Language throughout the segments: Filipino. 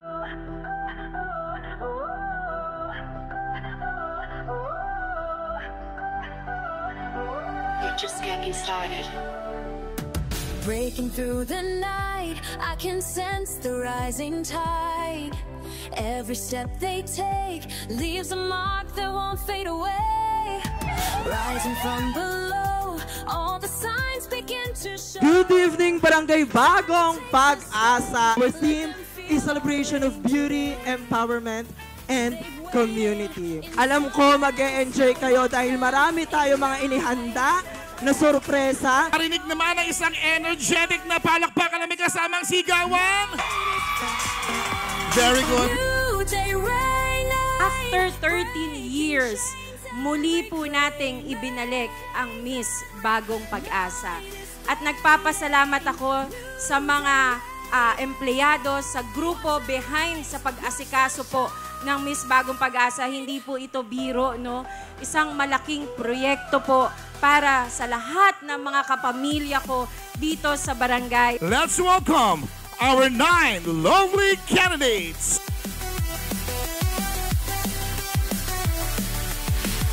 You're just getting started. Breaking through the night, I can sense the rising tide. Every step they take leaves a mark that won't fade away. Rising from below, all the signs begin to show. Good evening, Barangay Bagong Pag-asa. Our theme is celebration of beauty, empowerment, and community. Alam ko mag-e-enjoy kayo dahil marami tayo mga inihanda na sorpresa. Narinig naman ang isang energetic na palakpakan na may kasamang sigawan. Very good. After 13 years, muli po nating ibinalik ang Miss Bagong Pag-asa. At nagpapasalamat ako sa mga empleyado, sa grupo behind sa pag-asikaso po ng Miss Bagong Pag-asa. Hindi po ito biro, no? Isang malaking proyekto po para sa lahat ng mga kapamilya ko dito sa barangay. Let's welcome our 9 lovely candidates.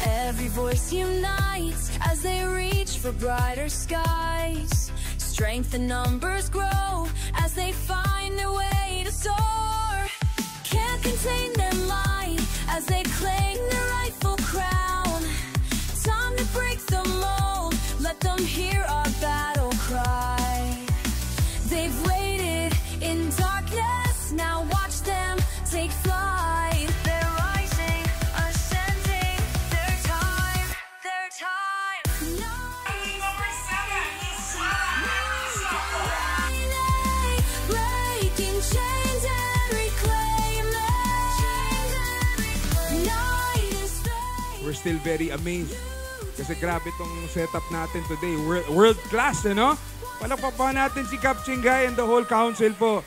Every voice unites as they reach for brighter skies. Strength and numbers grow as they find their way to soar. Can't contain their might as they claim their rightful crown. Time to break the mold, let them hear our battle cry. They've waited in darkness, now watch them take flight. They're rising, ascending, their time. Breaking chains and reclaiming. Night is fading. We're still very amazed. Kasi grabe tong setup natin today. World class, ano? Palakpakan natin si Kap Chingay and the whole council po.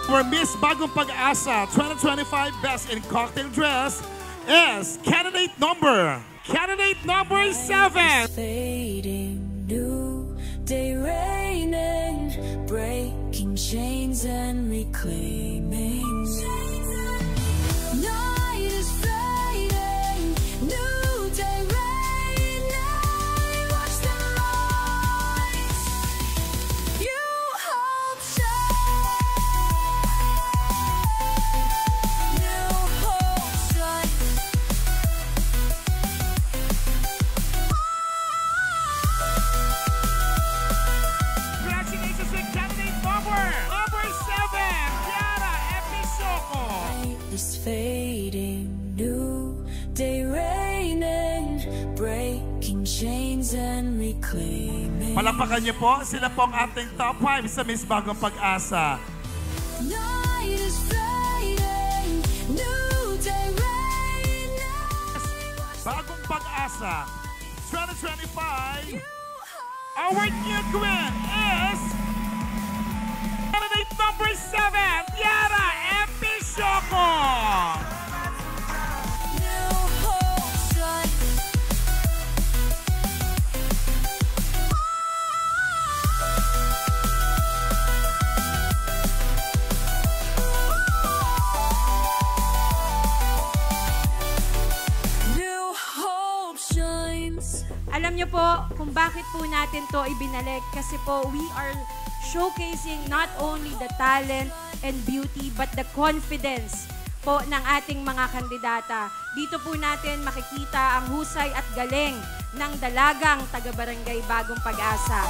For Miss Bagong Pag-asa 2025 Best in Cocktail Dress is candidate number 7. Fading, new day raining, breaking chains and reclaiming. Night is fading, new day raining. Watch them rise. You hope shine. New hope shine. Congratulations with candidate number 7, Yara Episoko. Night is fading, new day raining, breaking chains and reclaiming. Palakpakan niyo po, sila po ang ating top 5 sa Miss Bagong Pag-asa. Night is fading, new day raining. Bagong Pag-asa 2025. Our new queen is candidate number 7, Yara Episoko. New hope shine. New hope shines. Alam niyo po kung bakit po natin to ibinalik kasi po we are showcasing not only the talent and beauty but the confidence po ng ating mga kandidata. Dito po natin makikita ang husay at galing ng dalagang taga-barangay Bagong Pag-asa.